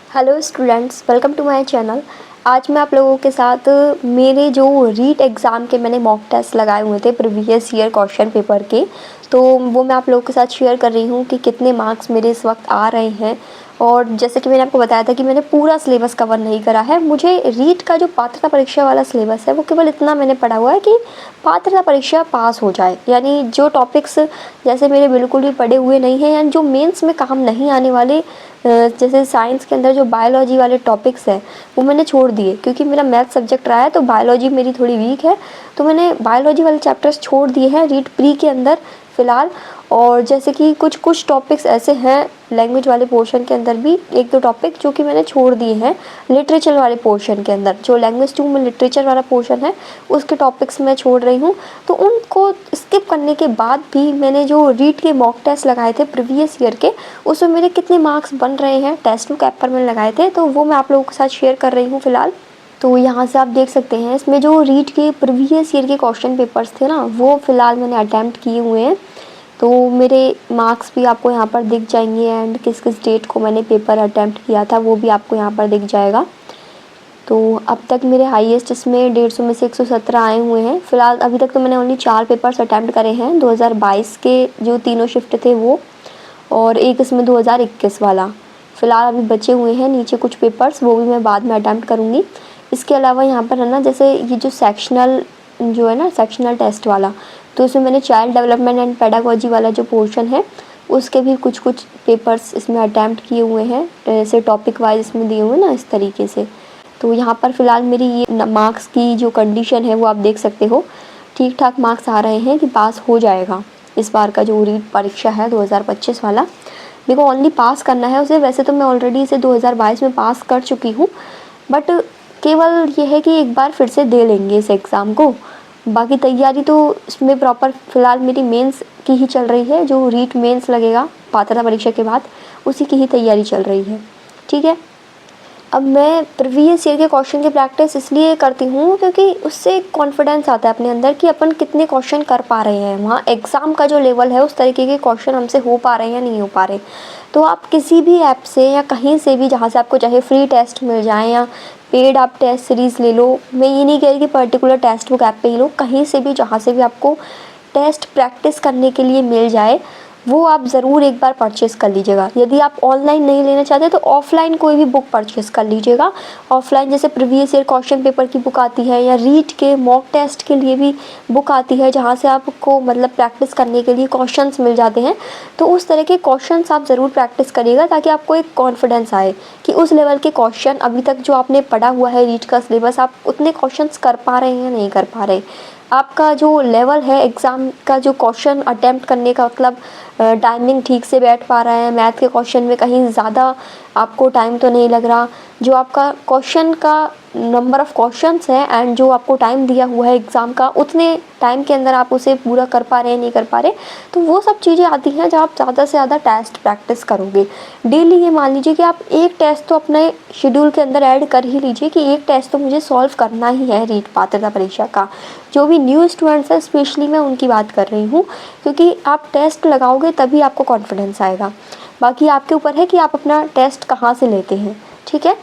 Hello students, welcome to my channel. आज मैं आप लोगों के साथ मेरे जो रीट एग्ज़ाम के मैंने मॉक टेस्ट लगाए हुए थे प्रीवियस ईयर क्वेश्चन पेपर के, तो वो मैं आप लोगों के साथ शेयर कर रही हूँ कि कितने मार्क्स मेरे इस वक्त आ रहे हैं। और जैसे कि मैंने आपको बताया था कि मैंने पूरा सिलेबस कवर नहीं करा है। मुझे रीट का जो पात्रता परीक्षा वाला सिलेबस है वो केवल इतना मैंने पढ़ा हुआ है कि पात्रता परीक्षा पास हो जाए, यानी जो टॉपिक्स जैसे मेरे बिल्कुल भी पढ़े हुए नहीं हैं, यानी जो मेंस में काम नहीं आने वाले, जैसे साइंस के अंदर जो बायोलॉजी वाले टॉपिक्स हैं वो मैंने छोड़ दिए, क्योंकि मेरा मैथ सब्जेक्ट रहा है तो बायोलॉजी मेरी थोड़ी वीक है, तो मैंने बायोलॉजी वाले चैप्टर्स छोड़ दिए हैं रीट प्री के अंदर फ़िलहाल। और जैसे कि कुछ टॉपिक्स ऐसे हैं लैंग्वेज वाले पोर्शन के अंदर भी, एक दो टॉपिक जो कि मैंने छोड़ दिए हैं लिटरेचर वाले पोर्शन के अंदर, जो लैंग्वेज 2 में लिटरेचर वाला पोर्शन है उसके टॉपिक्स मैं छोड़ रही हूँ। तो उनको स्किप करने के बाद भी मैंने जो रीट के मॉक टेस्ट लगाए थे प्रीवियस ईयर के, उसमें मेरे कितने मार्क्स बन रहे हैं टेस्ट बुक ऐप पर मैंने लगाए थे, तो वो मैं आप लोगों के साथ शेयर कर रही हूँ फ़िलहाल। तो यहाँ से आप देख सकते हैं इसमें जो रीट के प्रीवियस ईयर के क्वेश्चन पेपर्स थे ना, वो फ़िलहाल मैंने अटैम्प्ट किए हुए हैं। तो मेरे मार्क्स भी आपको यहाँ पर दिख जाएंगे एंड किस किस डेट को मैंने पेपर अटैम्प्ट किया था वो भी आपको यहाँ पर दिख जाएगा। तो अब तक मेरे हाईएस्ट इसमें 150 में से 117 आए हुए हैं। फ़िलहाल अभी तक तो मैंने ओनली 4 पेपर्स अटैम्प्ट करे हैं, 2022 के जो तीनों शिफ्ट थे वो, और एक इसमें 2021 वाला। फ़िलहाल अभी बचे हुए हैं नीचे कुछ पेपर्स, वो भी मैं बाद में अटैम्प्ट करूँगी। इसके अलावा यहाँ पर है ना, जैसे ये जो सेक्शनल जो है ना, सेक्शनल टेस्ट वाला, तो इसमें मैंने चाइल्ड डेवलपमेंट एंड पेडागोजी वाला जो पोर्शन है उसके भी कुछ पेपर्स इसमें अटैम्प्ट किए हुए हैं, ऐसे टॉपिक वाइज इसमें दिए हुए हैं ना इस तरीके से। तो यहाँ पर फ़िलहाल मेरी ये मार्क्स की जो कंडीशन है वो आप देख सकते हो, ठीक ठाक मार्क्स आ रहे हैं कि पास हो जाएगा इस बार का जो रीट परीक्षा है 2025 वाला। मेरे को ओनली पास करना है उसे। वैसे तो मैं ऑलरेडी इसे 2022 में पास कर चुकी हूँ, बट केवल ये है कि एक बार फिर से दे लेंगे इस एग्ज़ाम को। बाकी तैयारी तो इसमें प्रॉपर फ़िलहाल मेरी मेंस की ही चल रही है, जो रीट मेंस लगेगा पात्रता परीक्षा के बाद उसी की ही तैयारी चल रही है। ठीक है, अब मैं प्रीवियस ईयर के क्वेश्चन की प्रैक्टिस इसलिए करती हूँ क्योंकि उससे कॉन्फिडेंस आता है अपने अंदर कि अपन कितने क्वेश्चन कर पा रहे हैं, वहाँ एग्ज़ाम का जो लेवल है उस तरीके के क्वेश्चन हमसे हो पा रहे हैं या नहीं हो पा रहे। तो आप किसी भी ऐप से या कहीं से भी जहाँ से आपको चाहे फ्री टेस्ट मिल जाए या पेड आप टेस्ट सीरीज़ ले लो, मैं ये नहीं कह रही कि पर्टिकुलर टेस्ट बुक ऐप पे ही लो, कहीं से भी जहाँ से भी आपको टेस्ट प्रैक्टिस करने के लिए मिल जाए वो आप ज़रूर एक बार परचेज़ कर लीजिएगा। यदि आप ऑनलाइन नहीं लेना चाहते तो ऑफ़लाइन कोई भी बुक परचेज़ कर लीजिएगा। ऑफ़लाइन जैसे प्रीवियस ईयर क्वेश्चन पेपर की बुक आती है या रीट के मॉक टेस्ट के लिए भी बुक आती है, जहाँ से आपको मतलब प्रैक्टिस करने के लिए क्वेश्चंस मिल जाते हैं। तो उस तरह के क्वेश्चंस आप ज़रूर प्रैक्टिस करिएगा ताकि आपको एक कॉन्फिडेंस आए कि उस लेवल के क्वेश्चन अभी तक जो आपने पढ़ा हुआ है रीट का सिलेबस, आप उतने क्वेश्चंस कर पा रहे हैं या नहीं कर पा रहे। आपका जो लेवल है एग्ज़ाम का, जो क्वेश्चन अटेम्प्ट करने का मतलब टाइमिंग ठीक से बैठ पा रहा है, मैथ के क्वेश्चन में कहीं ज़्यादा आपको टाइम तो नहीं लग रहा, जो आपका क्वेश्चन का नंबर ऑफ़ क्वेश्चंस है एंड जो आपको टाइम दिया हुआ है एग्ज़ाम का उतने टाइम के अंदर आप उसे पूरा कर पा रहे हैं नहीं कर पा रहे। तो वो सब चीज़ें आती हैं जब आप ज़्यादा से ज़्यादा टेस्ट प्रैक्टिस करोगे डेली। ये मान लीजिए कि आप एक टेस्ट तो अपने शेड्यूल के अंदर ऐड कर ही लीजिए कि एक टेस्ट तो मुझे सॉल्व करना ही है रीट पात्रता परीक्षा का। जो भी न्यू स्टूडेंट्स हैं स्पेशली मैं उनकी बात कर रही हूँ, क्योंकि आप टेस्ट लगाओगे तभी आपको कॉन्फिडेंस आएगा। बाकी आपके ऊपर है कि आप अपना टेस्ट कहाँ से लेते हैं। ठीक है।